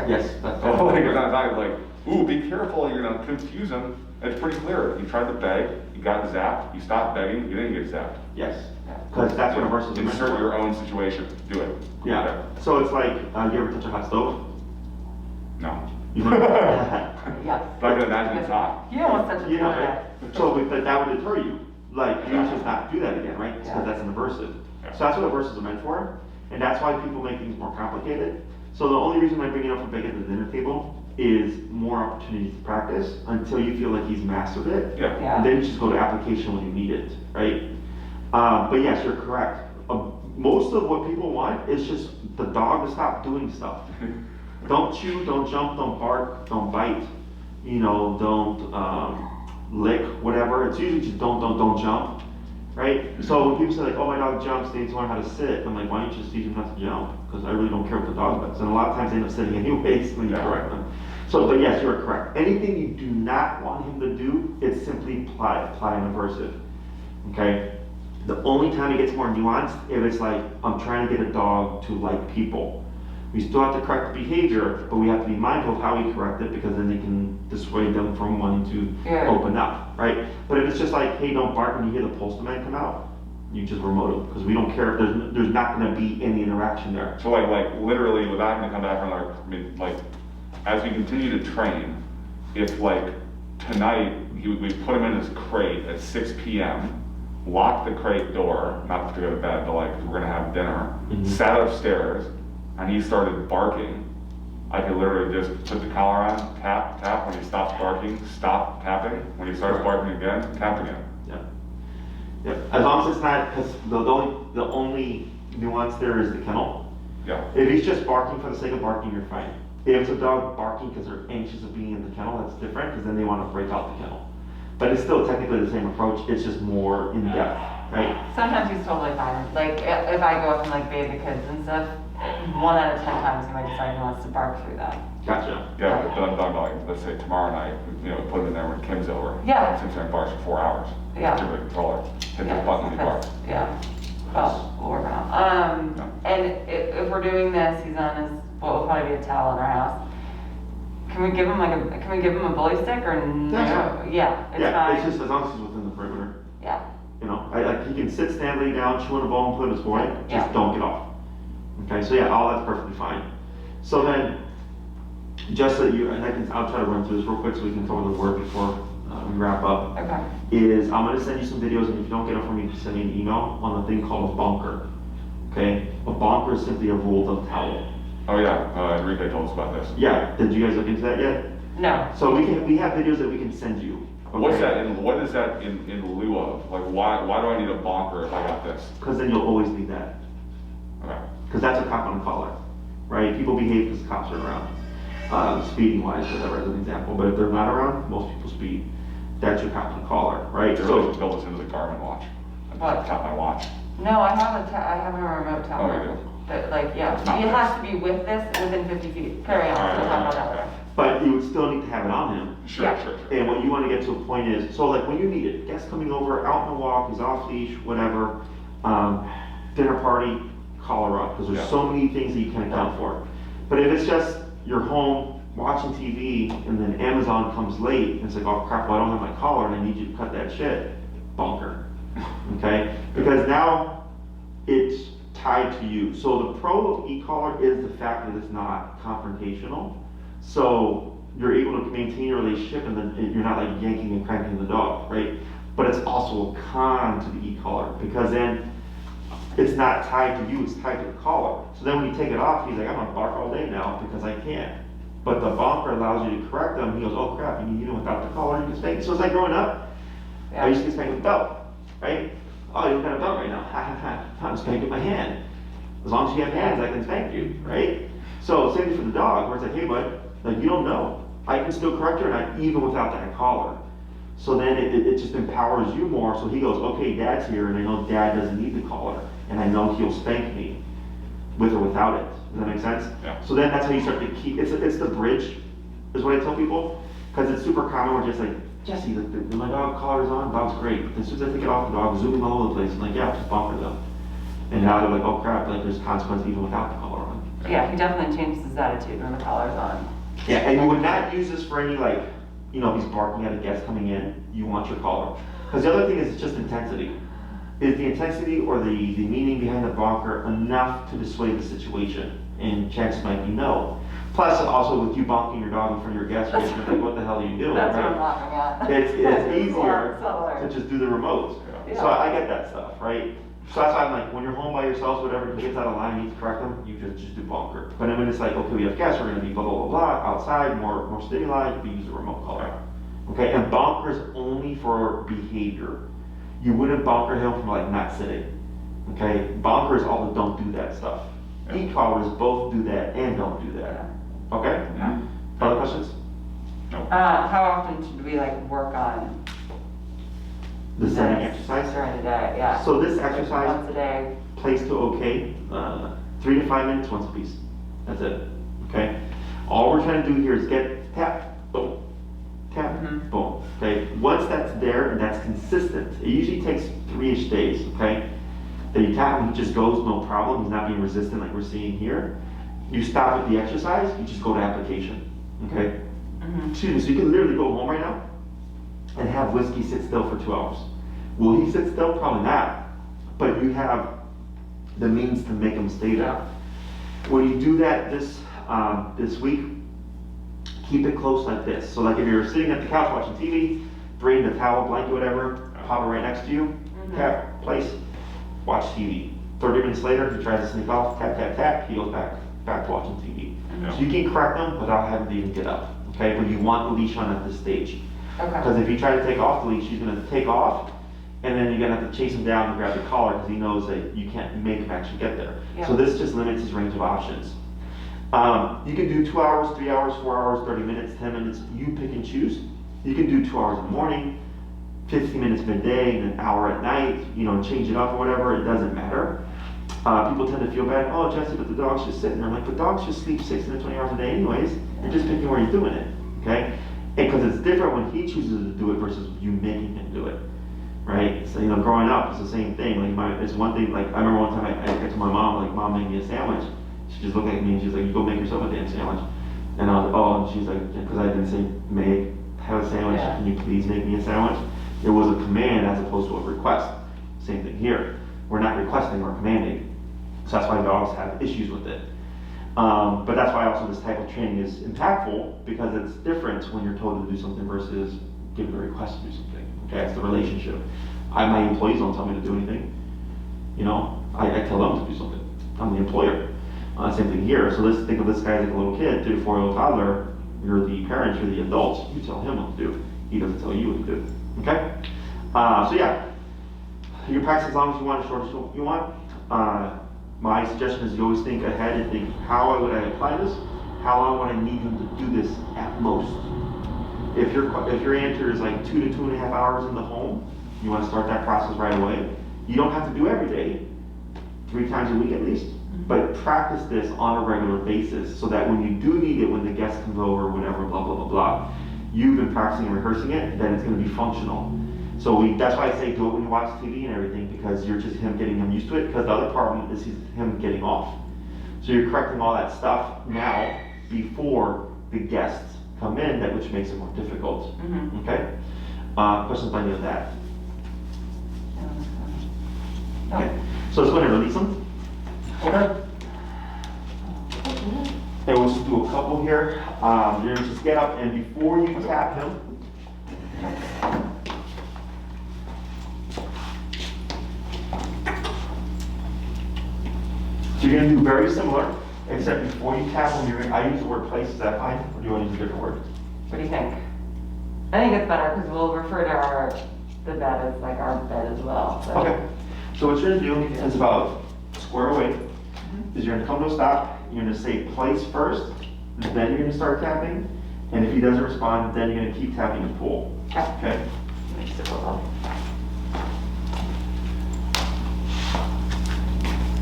Yes, that's Oh, like, it's not like, ooh, be careful, you're gonna confuse them. It's pretty clear. You tried to beg, you got zapped, you stopped begging, you didn't get zapped. Yes, because that's what a versus a Insert mentor. your own situation, do it. Yeah, so it's like, you ever touch a hot stove? No. You yes. But I can imagine it's hot. You don't want such a You know, format. so but that would deter you. Like, you just not do that again, right? Yeah. Because that's an aversive. Yeah. So that's what aversives are meant for, and that's why people make things more complicated. So the only reason I bring it up for begging at the dinner table is more opportunities to practice until you feel like he's mastered it. Yeah. Yeah. And then you just go to application when you need it, right? But yes, you're correct. Most of what people want is just the dog to stop doing stuff. Don't chew, don't jump, don't bark, don't bite, you know, don't lick, whatever. It's usually just don't jump, right? So when people say like, oh, my dog jumps, they need to learn how to sit. I'm like, why don't you just teach him not to jump? Because I really don't care what the dog does. And a lot of times they end up sitting anyways when you Yeah. correct them. So, but yes, you're correct. Anything you do not want him to do, it's simply apply an aversive, okay? The only time it gets more nuanced, if it's like, I'm trying to get a dog to like people. We still have to correct the behavior, but we have to be mindful of how we correct it, because then they can dissuade them from wanting to Yeah. open up, right? But if it's just like, hey, don't bark when you hear the postman come out, you just remote them, because we don't care if there's not gonna be any interaction there. So like literally, without having to come back from like, I mean, like, as we continue to train, if like tonight we put him in his crate at 6 p.m., locked the crate door, not to go to bed, but like, we're gonna have dinner, sat upstairs, and he started barking. I could literally just put the collar on, tap, tap, when he stops barking, stop tapping, when he starts barking again, tap again. Yeah, as long as it's not, because the only nuance there is the kennel. Yeah. If he's just barking for the sake of barking, you're fine. If it's a dog barking because they're anxious of being in the kennel, that's different, because then they want to break out the kennel. But it's still technically the same approach, it's just more in depth, right? Sometimes he's totally fine. Like, if I go up and like bathe the kids and stuff, 1 out of 10 times he might decide he wants to bark through that. Gotcha. Yeah, but I'm talking about, like, let's say tomorrow night, put him in there when Kim's over. Yeah. Sits there and barks for 4 hours. Yeah. Give the controller, hit the Yeah, button and he barks. yeah. Well, we'll work on it. And if we're doing this, he's on his, what will probably be a towel in our house. Can we give him a bully stick or no? That's Yeah, it's Yeah, fine. it's just as long as he's within the perimeter. Yeah. Like he can sit, stand, lay down, chew on a bone, put his boy, Yeah. just don't get off. Okay, so yeah, all that's perfectly fine. So then, just so you, and I'll try to run through this real quick so we can cover the word before we wrap up. Okay. Is I'm gonna send you some videos, and if you don't get them from me, just send me an email on a thing called a bonker. Okay, a bonker is simply a rolled up towel. Oh yeah, Enrique told us about this. Yeah, did you guys look into that yet? No. So we have videos that we can send you. Okay? What is that in lieu of? Like, why do I need a bonker if I got this? Because then you'll always need that. Okay. Because that's a cop on a collar, right? People behave because cops are around, speeding wise, whatever, as an example. But if they're not around, most people speed. That's your cop on a collar, right? They really should build this into the Garmin watch. What? Tap my watch. No, I have a remote tower. Oh, you do? But like, yeah, It's not it this. has to be with this within 50 feet. Carry on, we'll talk about that later. But you would still need to have it on him. Sure, Yeah. sure. And what you want to get to a point is, so like when you need it, guest coming over, out on a walk, he's off leash, whatever, dinner party, collar up, because there's Yeah. so many things that you can account for. But if it's just you're home watching TV and then Amazon comes late and it's like, oh crap, well, I don't have my collar and I need you to cut that shit, bonker. Okay? Because now it's tied to you. So the pro of e-collar is the fact that it's not confrontational. So you're able to maintain your relationship and then you're not like yanking and cranking the dog, right? But it's also a con to the e-collar because then it's not tied to you, it's tied to the collar. So then when you take it off, he's like, I'm gonna bark all day now because I can't. But the bonker allows you to correct them. He goes, oh crap, even without the collar, you can spank. So it's like growing up, I used to get spanked with a belt, right? Oh, you don't got a belt right now. Ha ha ha. I'm spanking with my hand. As long as you have hands, I can spank you, right? So same thing for the dog, where it's like, hey bud, like you don't know. I can still correct her, and even without that collar. So then it just empowers you more. So he goes, okay, dad's here, and I know dad doesn't need the collar, and I know he'll spank me with or without it. Does that make sense? Yeah. So then that's how you start to keep, it's the bridge, is what I tell people. Because it's super common where just like, Jesse, my dog collar's on, dog's great. But as soon as I take it off, the dog zooming all over the place. I'm like, yeah, just bonker them. And now they're like, oh crap, like there's consequences even without the collar on. Yeah, he definitely changes his attitude when the collar's on. Yeah, and you would not use this for any like, if he's barking at a guest coming in, you want your collar. Because the other thing is it's just intensity. Is the intensity or the meaning behind the bonker enough to dissuade the situation? And chances might be no. Plus, also with you bonking your dog in front of your guests, you're gonna think, what the hell are you doing, That's what I'm right? laughing at. It's easier So to just do the remotes. Yeah. So I get that stuff, right? So that's why I'm like, when you're home by yourselves, whatever, he gets out of line, you need to correct them, you just do bonker. But then when it's like, okay, we have guests, we're gonna be blah, blah, blah, blah, outside, more stimuli, you use a remote collar. Okay, and bonker is only for behavior. You wouldn't bonker him from like not sitting. Okay, bonker is all the don't do that stuff. Yeah. E-collars both do that and don't do that. Okay? Yeah. Other questions? No. How often should we like work on The setting this exercise? during the day? Yeah. So this Once exercise a day. plays to okay, 3 to 5 minutes once a piece. That's it. Okay? All we're trying to do here is get tap, boom, tap, Mhm. boom. Okay? Once that's there and that's consistent, it usually takes 3-ish days, okay? Then you tap him, he just goes, no problem, he's not being resistant like we're seeing here. You stop with the exercise, you just go to application, okay? Mhm. Excuse me, so you can literally go home right now and have Whiskey sit still for 2 hours. Will he sit still? Probably not. But you have the means to make him stay there. When you do that this week, keep it close like this. So like if you're sitting at the couch watching TV, bring the towel, blanket, whatever, pop it right next to you, tap, place, watch TV. 30 minutes later, he tries to sneak off, tap, tap, tap, he goes back to watching TV. Yeah. So you can correct them without having to even get up, okay? But you want the leash on at this stage. Okay. Because if you try to take off the leash, he's gonna take off, and then you're gonna have to chase him down and grab the collar because he knows that you can't make him actually get there. Yeah. So this just limits his range of options. You can do 2 hours, 3 hours, 4 hours, 30 minutes, 10 minutes, you pick and choose. You can do 2 hours in the morning, 15 minutes midday, and an hour at night, you know, change it up or whatever, it doesn't matter. People tend to feel bad, oh Jesse, but the dog's just sitting there. I'm like, but dogs just sleep 16 to 20 hours a day anyways. You're just picking where you're doing it, okay? Because it's different when he chooses to do it versus you making him do it, right? So, you know, growing up, it's the same thing. Like, it's one thing, like, I remember one time I told my mom, like, Mom, make me a sandwich. She just looked at me and she's like, you go make yourself a damn sandwich. And I was like, oh, and she's like, because I didn't say, have a sandwich, Yeah. can you please make me a sandwich? It was a command as opposed to a request. Same thing here. We're not requesting, we're commanding. So that's why dogs have issues with it. But that's why also this type of training is impactful, because it's different when you're told to do something versus given a request to do something. Okay, it's the relationship. My employees don't tell me to do anything. You know, I tell them to do something. I'm the employer. Same thing here. So let's think of this guy as like a little kid, 3 to 4-year-old toddler. You're the parents, you're the adults. You tell him what to do. He doesn't tell you what to do. Okay? So yeah, you practice as long as you want, as short as you want. My suggestion is you always think ahead and think, how would I apply this? How long would I need him to do this at most? If your answer is like 2 to 2.5 hours in the home, you want to start that process right away. You don't have to do every day, 3 times a week at least, but practice this on a regular basis so that when you do need it, when the guest comes over, whatever, blah, blah, blah, blah, you've been practicing and rehearsing it, then it's going to be functional. So that's why I say do it when you watch TV and everything, because you're just getting him used to it, because the other part is him getting off. So you're correcting all that stuff now before the guests come in, which makes it more difficult. Okay? Questions on any of that? Okay. So let's go ahead and release them. Okay. And we'll just do a couple here. You're gonna just get up, and before you tap him, so you're gonna do very similar, except before you tap him, I use the word place. Is that fine, or do you want to use a different word? What do you think? I think it's better because we'll refer to the bed as like our bed as well. So. Okay. So what you're gonna do is about square away. Is you're gonna come to a stop. You're gonna say place first, then you're gonna start tapping, and if he doesn't respond, then you're gonna keep tapping and pull. Okay. Makes it go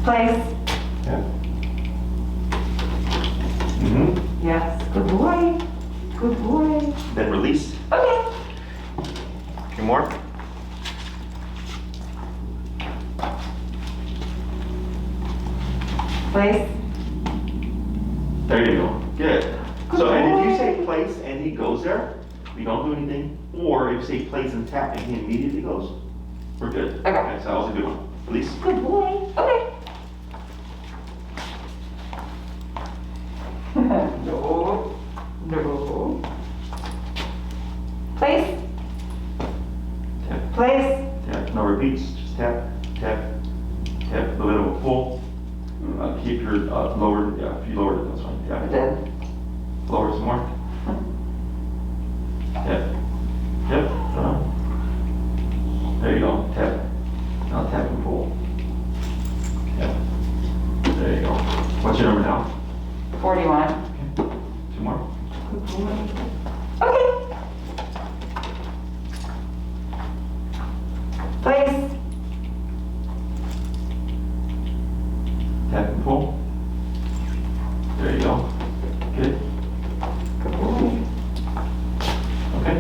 Place. Yeah. Yes. Good boy. Good boy. Then release. Okay. 2 more. Place. There you go. Good. So, and if you say place and he goes there, we don't do anything. Or if you say place and tap and he immediately goes, we're good. Okay. So that was a good one. Release. Good boy. Okay. No. No. Place. Tap. Place. Tap. No repeats. Just tap, tap, tap. A little bit of a pull. Keep your lowered. Yeah, if you lowered it, that's fine. I Tap. did. Lower some more. Tap. Yep. There you go. Tap. Now tap and pull. Yep. There you go. What's your number now? 41. 2 more. Good boy. Okay. Place. Tap and pull. There you go. Good. Good boy. Okay.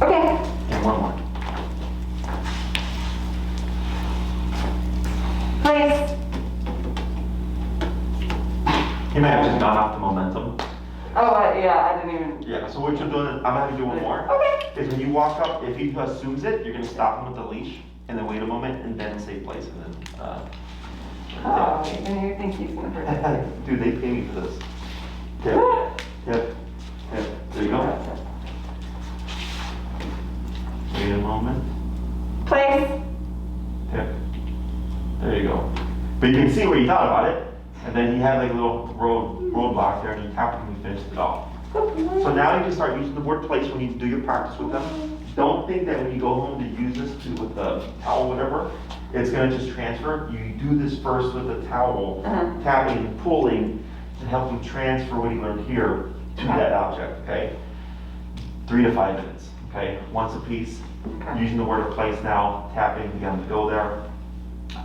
Okay. And 1 more. Place. He might have just gone off the momentum. Oh, yeah, I didn't even. Yeah, so what you're doing, I'm gonna have you do 1 more. Okay. Is when you walk up, if he assumes it, you're gonna stop him with the leash, and then wait a moment, and then say place, and then, Oh, you think he's gonna hurt it? Dude, they pay me for this. Tip, tip, tip. There you go. But you can see where he thought about it, and then he had like a little roadblock there, and he tapped it and he finished it off. So now you can start using the word place when you do your practice with them. Don't think that when you go home to use this with the towel or whatever, it's gonna just transfer. You do this first with the towel, tapping and pulling to help you transfer what you learned here to that object, okay? 3 to 5 minutes, okay? Once a piece, using the word of place now, tapping, again, to go there.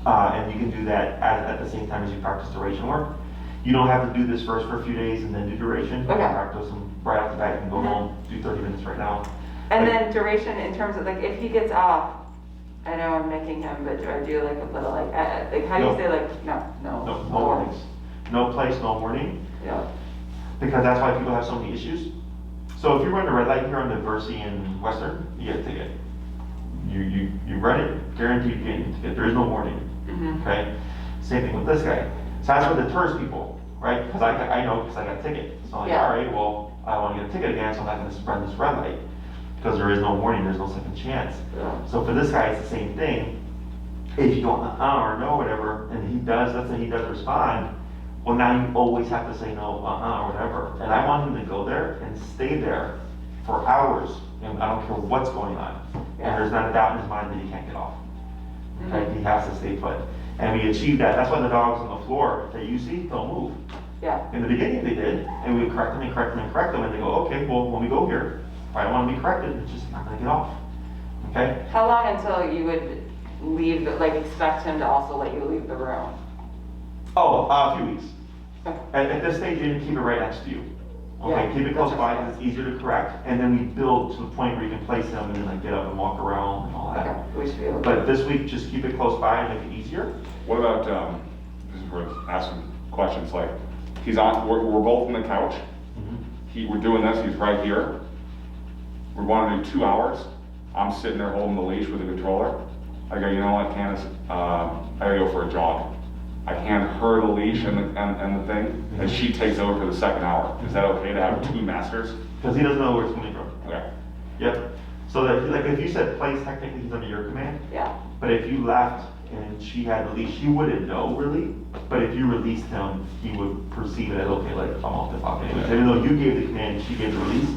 And you can do that at the same time as you practice duration work. You don't have to do this first for a few days and then do duration. You can practice them right off the bat. You can go home, do 30 minutes right now. And then duration in terms of like, if he gets off, I know I'm making him, but do I do like a little like how do you say like, No warnings. No place, no warning. Yeah. Because that's why people have so many issues. So if you run the red light here on the Versi and Western, you get a ticket. You run it, guaranteed you get a ticket. There is no warning. Okay? Same thing with this guy. So that's what deters people, right? Because I know because I got a ticket. So I'm like, all right, well, I want to get a ticket again, so I'm not going to run this red light. Because there is no warning, there's no second chance. So for this guy, it's the same thing. If you don't or no, whatever, and he does, let's say he does respond, well, now you always have to say no, or whatever. And I want him to go there and stay there for hours, and I don't care what's going on. And there's not a doubt in his mind that he can't get off. Okay, he has to stay put. And we achieved that. That's why the dogs on the floor that you see don't move. Yeah. In the beginning they did, and we would correct them and correct them and correct them, and they go, okay, well, when we go here, if I don't want to be corrected, it's just not gonna get off. Okay? How long until you would leave, like expect him to also let you leave the room? Oh, a few weeks. At this stage, you didn't keep it right next to you. Okay, keep it close by, because it's easier to correct, and then we build to the point where you can place them and then like get up and walk around and all that. Okay, we should be able to. But this week, just keep it close by and make it easier. What about, this is where I ask some questions, like, he's on, we're both on the couch. We're doing this, he's right here. We're going to do 2 hours. I'm sitting there holding the leash with the controller. I go, you know what, Candace, I gotta go for a jog. I hand her the leash and the thing, and she takes over for the 2nd hour. Is that okay to have 2 masters? Because he doesn't know where it's coming from. Okay. Yep. So that, like, if you said place, technically he's under your command. Yeah. But if you left and she had the leash, she wouldn't know really. But if you released him, he would perceive it as, okay, like, I'm off the clock anyways. Even though you gave the command and she gave the release,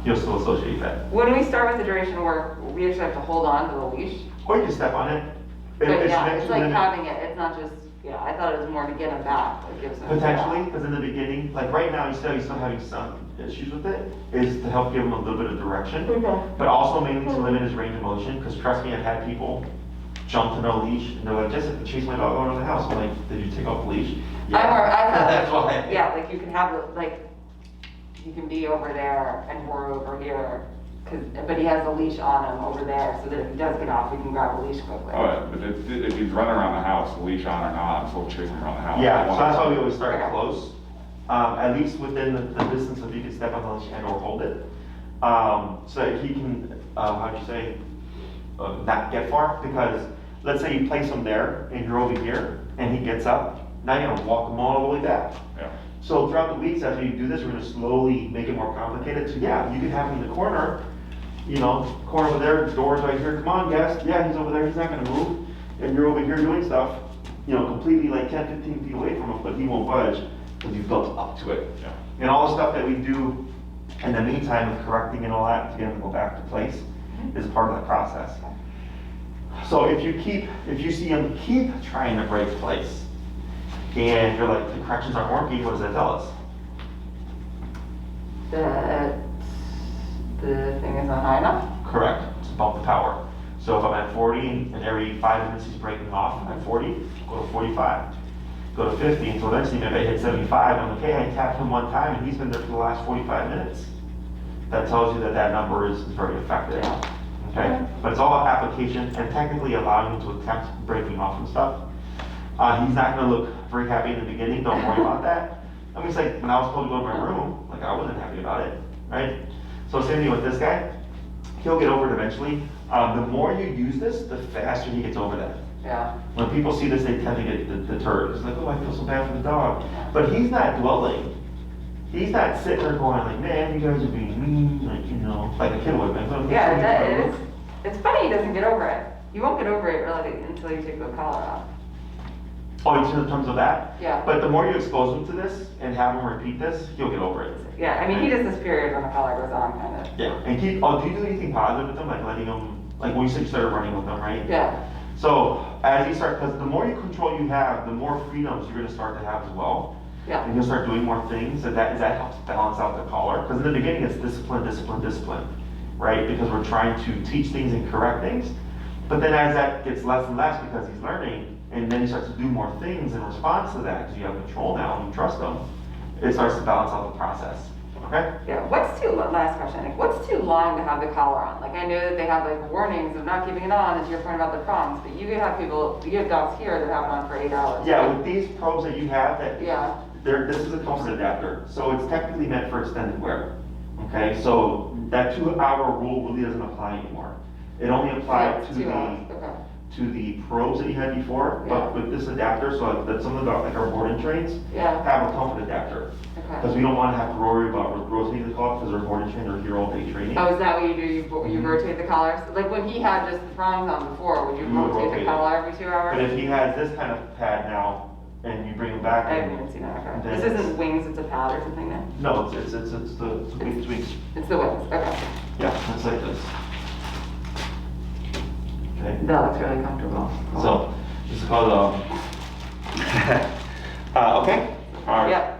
he'll still associate that. When we start with the duration work, we actually have to hold on to the leash. Or you can step on it. But yeah, it's like having it, it's not just, yeah, I thought it was more to get him back, like gives him. Potentially, because in the beginning, like right now, he's still having some issues with it, is to help give him a little bit of direction. But also mainly to limit his range of motion, because trust me, I've had people jump to no leash, and they're like, Jessica, chase my dog around the house. I'm like, did you take off the leash? Yeah. I thought, that's why. Yeah, like you can have it, like, you can be over there and we're over here. But he has a leash on him over there, so that if he does get off, we can grab a leash quickly. Oh, but if he's running around the house, leash on or not, I'm still chasing him around the house. Yeah, so that's why we always start close. At least within the distance of you can step on the leash and or hold it. So that he can, how'd you say, not get far. Because let's say you place him there and you're over here and he gets up, now you're gonna walk him all the way back. Yeah. So throughout the weeks, as we do this, we're gonna slowly make it more complicated. So yeah, you can have him in the corner, you know, corner over there, the door's right here, come on, guest, yeah, he's over there, he's not gonna move. And you're over here doing stuff, you know, completely like 10, 15 feet away from him, but he won't budge because you've built up to it. Yeah. And all the stuff that we do in the meantime of correcting and all that to get him to go back to place is part of the process. So if you see him keep trying to break place, and you're like, the corrections aren't working, what does that tell us? That the thing is not high enough? Correct, it's about the power. So if I'm at 40 and every 5 minutes he's breaking off, at 40, go to 45. Go to 50 until eventually maybe I hit 75, I'm like, hey, I tapped him one time and he's been there for the last 45 minutes. That tells you that that number is very effective. Okay? But it's all about application and technically allowing him to attempt breaking off and stuff. He's not gonna look very happy in the beginning, don't worry about that. I mean, it's like when I was supposed to go to my room, like I wasn't happy about it, right? So same thing with this guy, he'll get over it eventually. The more you use this, the faster he gets over that. Yeah. When people see this, they tend to get deterred. It's like, oh, I feel so bad for the dog. But he's not dwelling. He's not sitting there going like, man, you guys are being mean, like, you know, like a kid would, man. Yeah, it's funny he doesn't get over it. You won't get over it really until you take the collar off. Oh, in terms of that? Yeah. But the more you expose him to this and have him repeat this, he'll get over it. Yeah, I mean, he does this period when the collar goes on, kind of. Yeah, and do you do anything positive with him, like letting him, like when you said you started running with him, right? Yeah. So as you start, because the more you control you have, the more freedoms you're gonna start to have as well. Yeah. And you'll start doing more things, and that helps balance out the collar. Because in the beginning, it's discipline, discipline, discipline, right? Because we're trying to teach things and correct things. But then as that gets less and less because he's learning, and then he starts to do more things in response to that, because you have control now and you trust him, it starts to balance out the process, okay? Yeah, last question, like, what's too long to have the collar on? Like, I know that they have like warnings of not keeping it on, as your point about the prongs, but you could have you have dogs here that have it on for 8 hours. Yeah, with these probes that you have, Yeah. this is a comfort adapter, so it's technically meant for extended wear, okay? So that 2-hour rule really doesn't apply anymore. It only applied to 2 hours, okay. the probes that you had before, Yeah. but with this adapter, so that some of the dogs, like our boarding trains, Yeah. have a comfort adapter. Okay. Because we don't want to have to worry about rotating the collar, because our boarding trains are here all day training. Oh, is that what you do? You rotate the collars? Like when he had just the prongs on before, would you We would rotate rotate the it. collar every 2 hours? But if he has this kind of pad now, and you bring him back. I haven't even seen that, okay. then This isn't wings, it's a pad or something then? No, it's the wings. It's the wings, okay. Yeah, it's like this. Okay. That looks really comfortable. Cool. So, this is called, okay? All right. Yep.